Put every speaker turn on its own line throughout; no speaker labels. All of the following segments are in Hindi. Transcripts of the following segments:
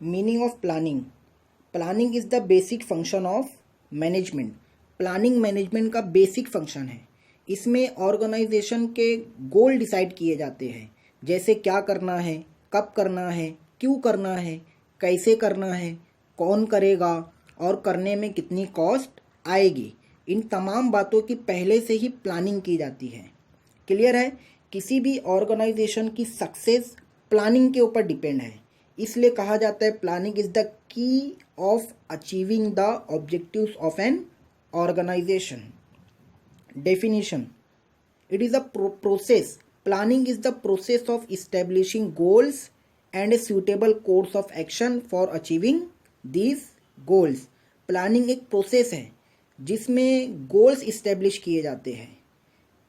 Meaning of planning. Planning is the basic function of management. Planning management का बेसिक फंक्शन है। इसमें ऑर्गेनाइजेशन के गोल डिसाइड किए जाते हैं, जैसे क्या करना है, कब करना है, क्यों करना है, कैसे करना है, कौन करेगा और करने में कितनी कॉस्ट आएगी। इन तमाम बातों की पहले से ही प्लानिंग की जाती है। क्लियर है? किसी भी ऑर्गेनाइजेशन की सक्सेस प्लानिंग के ऊपर डिपेंड है। इसलिए कहा जाता है planning is the key of achieving the objectives of an organisation. Definition: it is a process. Planning is the process of establishing goals and a suitable course of action for achieving these goals. Planning एक प्रोसेस है जिसमें गोल्स इस्टेब्लिश किए जाते हैं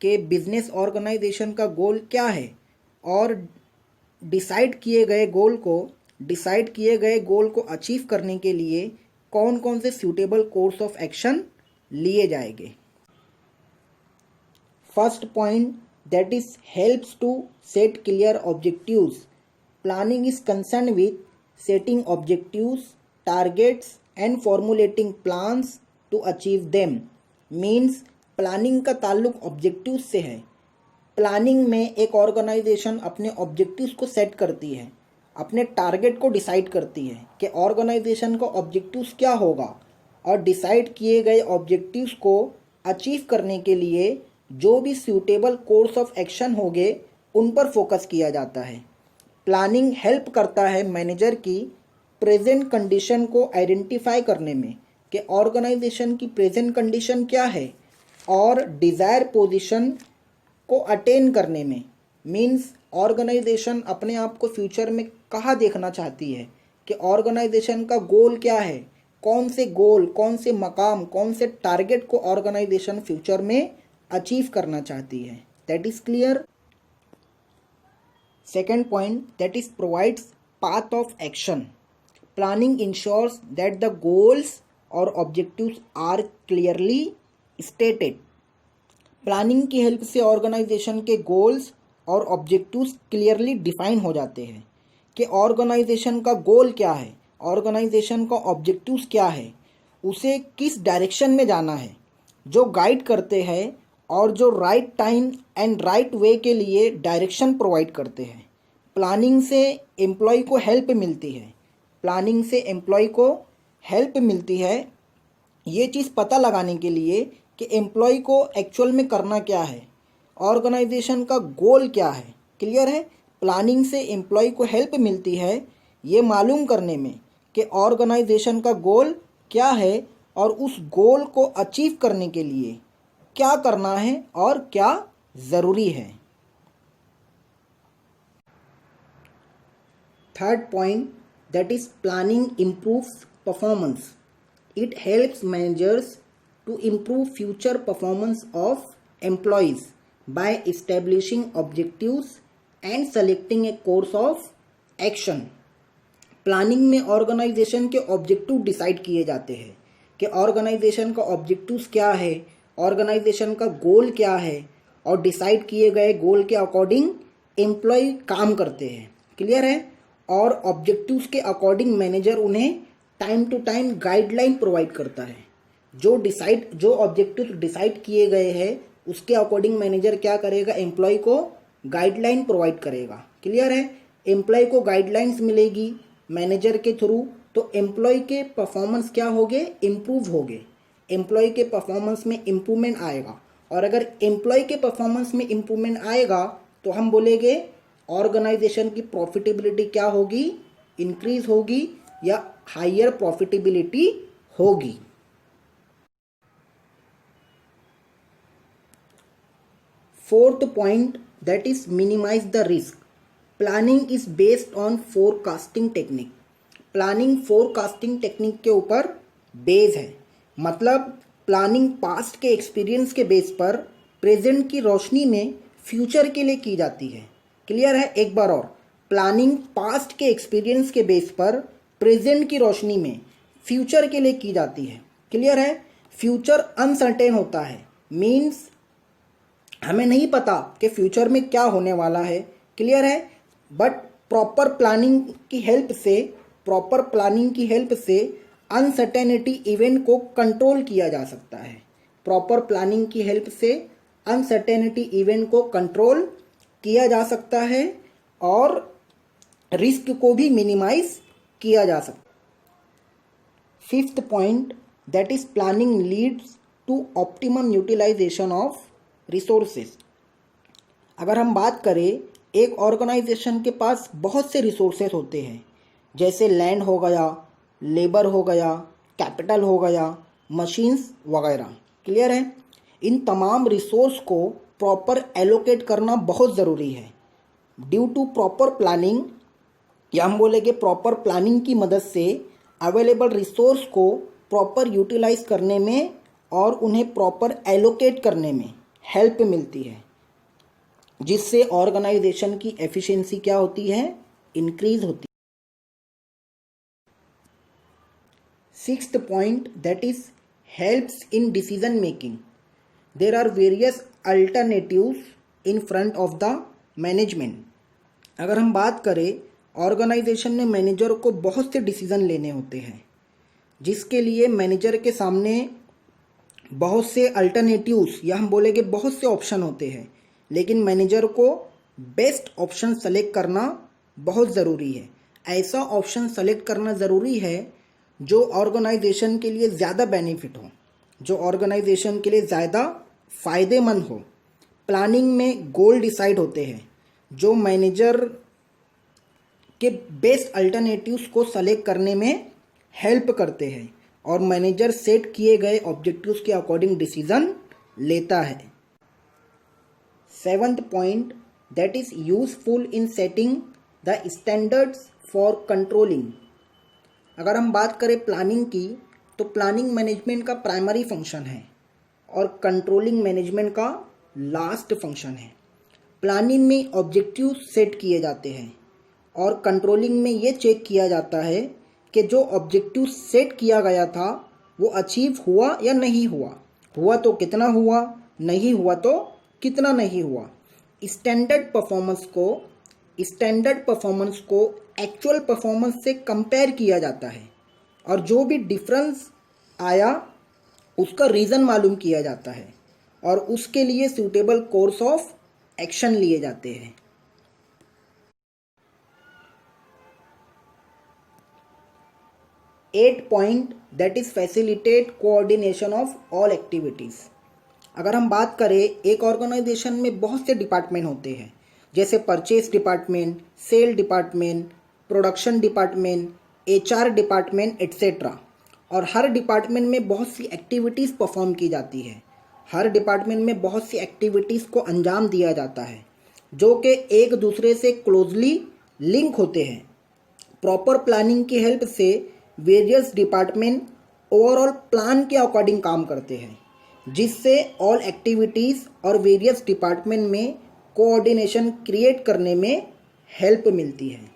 कि बिजनेस ऑर्गेनाइजेशन का गोल क्या है और डिसाइड किए गए गोल को अचीव करने के लिए कौन कौन से सूटेबल कोर्स ऑफ एक्शन लिए जाएंगे। First point, that is helps to set clear objectives. Planning is concerned with setting objectives, targets and formulating plans to achieve them. Means planning का ताल्लुक ऑब्जेक्टिव्स से है। प्लानिंग में एक ऑर्गेनाइजेशन अपने ऑब्जेक्टिव्स को सेट करती है, अपने टारगेट को डिसाइड करती है कि ऑर्गेनाइजेशन का ऑब्जेक्टिव्स क्या होगा, और डिसाइड किए गए ऑब्जेक्टिव्स को अचीव करने के लिए जो भी सूटेबल कोर्स ऑफ एक्शन होंगे उन पर फोकस किया जाता है। प्लानिंग हेल्प करता है मैनेजर की प्रेजेंट कंडीशन को आइडेंटिफाई करने में कि ऑर्गेनाइजेशन की प्रेजेंट कंडीशन क्या है, और डिज़ायर पोजीशन को अटेन करने में। मीन्स ऑर्गेनाइजेशन अपने आप को फ्यूचर में कहाँ देखना चाहती है, कि ऑर्गेनाइजेशन का गोल क्या है, कौन से गोल, कौन से मकाम, कौन से टारगेट को ऑर्गेनाइजेशन फ्यूचर में अचीव करना चाहती है। That is clear. Second point, that is provides path of action. Planning ensures that the goals और objectives are clearly stated. Planning की हेल्प से ऑर्गेनाइजेशन के गोल्स और ऑब्जेक्टिव्स क्लियरली डिफाइन हो जाते हैं कि ऑर्गेनाइजेशन का गोल क्या है, ऑर्गेनाइजेशन का ऑब्जेक्टिव्स क्या है, उसे किस डायरेक्शन में जाना है, जो गाइड करते हैं और जो right time and right way के लिए डायरेक्शन प्रोवाइड करते हैं। प्लानिंग से एम्प्लॉय को हेल्प मिलती है। प्लानिंग से एम्प्लॉय को हेल्प मिलती है ये चीज़ पता लगाने के लिए कि एम्प्लॉय को एक्चुअल में करना क्या है, ऑर्गेनाइजेशन का गोल क्या है। क्लियर है? प्लानिंग से एम्प्लॉय को हेल्प मिलती है ये मालूम करने में कि ऑर्गेनाइजेशन का गोल क्या है और उस गोल को अचीव करने के लिए क्या करना है और क्या ज़रूरी है। Third point, that is planning improves performance. It helps managers to improve future performance of employees by establishing objectives and selecting a course of action. Planning में ऑर्गेनाइजेशन के ऑब्जेक्टिव डिसाइड किए जाते हैं कि ऑर्गेनाइजेशन का ऑब्जेक्टिव्स क्या है, ऑर्गेनाइजेशन का गोल क्या है, और डिसाइड किए गए गोल के अकॉर्डिंग एम्प्लॉय काम करते हैं। क्लियर है? और ऑब्जेक्टिव्स के अकॉर्डिंग मैनेजर उन्हें time to time guideline provide करता है। जो ऑब्जेक्टिव डिसाइड किए गए हैं उसके अकॉर्डिंग मैनेजर क्या करेगा, एम्प्लॉय को गाइडलाइन प्रोवाइड करेगा। क्लियर है? एम्प्लॉय को गाइडलाइंस मिलेगी मैनेजर के थ्रू, तो एम्प्लॉय के परफॉर्मेंस क्या होंगे, इम्प्रूव होंगे। एम्प्लॉय के परफॉर्मेंस में इम्प्रूवमेंट आएगा, और अगर एम्प्लॉय के परफॉर्मेंस में इम्प्रूवमेंट आएगा तो हम बोलेंगे ऑर्गेनाइजेशन की प्रॉफिटेबिलिटी क्या होगी, इंक्रीज होगी या हायर प्रॉफिटेबिलिटी होगी। Fourth point, that is minimize the risk. Planning is based on forecasting technique. Planning forecasting technique के ऊपर बेस है। मतलब प्लानिंग पास्ट के एक्सपीरियंस के बेस पर प्रेजेंट की रोशनी में फ्यूचर के लिए की जाती है। क्लियर है? एक बार और, प्लानिंग पास्ट के एक्सपीरियंस के बेस पर प्रेजेंट की रोशनी में फ्यूचर के लिए की जाती है। क्लियर है? फ्यूचर अनसर्टेन होता है। मीन्स हमें नहीं पता कि फ्यूचर में क्या होने वाला है। क्लियर है? बट प्रॉपर प्लानिंग की हेल्प से प्रॉपर प्लानिंग की हेल्प से अनसर्टेनिटी इवेंट को कंट्रोल किया जा सकता है। प्रॉपर प्लानिंग की हेल्प से अनसर्टेनिटी इवेंट को कंट्रोल किया जा सकता है और रिस्क को भी मिनिमाइज किया जा सकता है। Fifth point, that is planning leads to optimum utilisation of resources. अगर हम बात करें, एक ऑर्गेनाइजेशन के पास बहुत से रिसोर्सेज होते हैं, जैसे लैंड हो गया, लेबर हो गया, कैपिटल हो गया, मशीन्स वगैरह। क्लियर है? इन तमाम रिसोर्स को प्रॉपर एलोकेट करना बहुत ज़रूरी है। ड्यू टू प्रॉपर प्लानिंग, या हम बोलेंगे प्रॉपर प्लानिंग की मदद से अवेलेबल रिसोर्स को प्रॉपर यूटिलाइज करने में और उन्हें प्रॉपर एलोकेट करने में हेल्प मिलती है, जिससे ऑर्गेनाइजेशन की एफिशिएंसी क्या होती है? इंक्रीज होती है। Sixth point, that is helps in decision making. There are various alternatives in front of the management. अगर हम बात करें, ऑर्गेनाइजेशन में मैनेजर को बहुत से डिसीजन लेने होते हैं, जिसके लिए मैनेजर के सामने बहुत से अल्टरनेटिव्स, या हम बोलेंगे बहुत से ऑप्शन होते हैं, लेकिन मैनेजर को बेस्ट ऑप्शन सेलेक्ट करना बहुत ज़रूरी है। ऐसा ऑप्शन सेलेक्ट करना ज़रूरी है जो ऑर्गेनाइजेशन के लिए ज़्यादा बेनिफिट हो, जो ऑर्गेनाइजेशन के लिए ज़्यादा फ़ायदेमंद हो। प्लानिंग में गोल डिसाइड होते हैं जो मैनेजर के बेस्ट अल्टरनेटिव्स को सेलेक्ट करने में हेल्प करते हैं और मैनेजर सेट किए गए ऑब्जेक्टिव्स के अकॉर्डिंग डिसीजन लेता है। Seventh point, that is useful in setting the standards for controlling. अगर हम बात करें प्लानिंग की, तो प्लानिंग मैनेजमेंट का प्राइमरी फंक्शन है और कंट्रोलिंग मैनेजमेंट का लास्ट फंक्शन है। प्लानिंग में ऑब्जेक्टिव सेट किए जाते हैं और कंट्रोलिंग में ये चेक किया जाता है कि जो ऑब्जेक्टिव सेट किया गया था वो अचीव हुआ या नहीं हुआ, हुआ तो कितना हुआ, नहीं हुआ तो कितना नहीं हुआ। स्टैंडर्ड परफॉर्मेंस को एक्चुअल परफॉर्मेंस से कंपेयर किया जाता है और जो भी डिफरेंस आया उसका रीज़न मालूम किया जाता है और उसके लिए सूटेबल कोर्स ऑफ एक्शन लिए जाते हैं। Eight point, that is facilitate coordination of all activities. अगर हम बात करें, एक ऑर्गेनाइजेशन में बहुत से डिपार्टमेंट होते हैं, जैसे purchase department, sale department, production department, HR department etcetera. और हर डिपार्टमेंट में बहुत सी एक्टिविटीज़ परफॉर्म की जाती है, हर डिपार्टमेंट में बहुत सी एक्टिविटीज़ को अंजाम दिया जाता है जो कि एक दूसरे से क्लोजली लिंक होते हैं। प्रॉपर प्लानिंग की हेल्प से वेरियस डिपार्टमेंट ओवरऑल प्लान के अकॉर्डिंग काम करते हैं, जिससे ऑल एक्टिविटीज़ और वेरियस डिपार्टमेंट में कोऑर्डिनेशन क्रिएट करने में हेल्प मिलती है।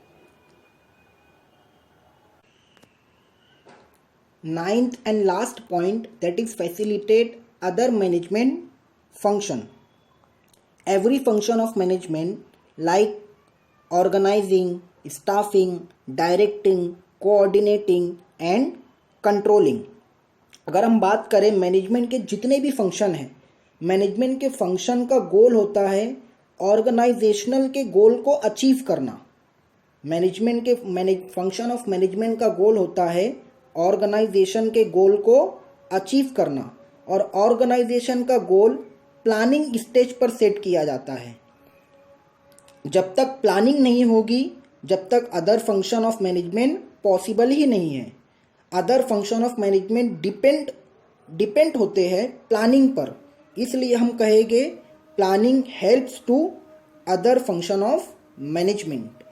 Ninth and last point, that is facilitate other management function. Every function of management like organising, staffing, directing, coordinating and controlling. अगर हम बात करें मैनेजमेंट के जितने भी फंक्शन हैं, मैनेजमेंट के फंक्शन का गोल होता है ऑर्गेनाइजेशनल के गोल को अचीव करना। मैनेजमेंट के फंक्शन ऑफ मैनेजमेंट का गोल होता है ऑर्गेनाइजेशन के गोल को अचीव करना और ऑर्गेनाइजेशन का गोल प्लानिंग स्टेज पर सेट किया जाता है। जब तक प्लानिंग नहीं होगी, जब तक other function of management possible ही नहीं है। Other function of management depend होते हैं प्लानिंग पर, इसलिए हम कहेंगे planning helps to other function of management.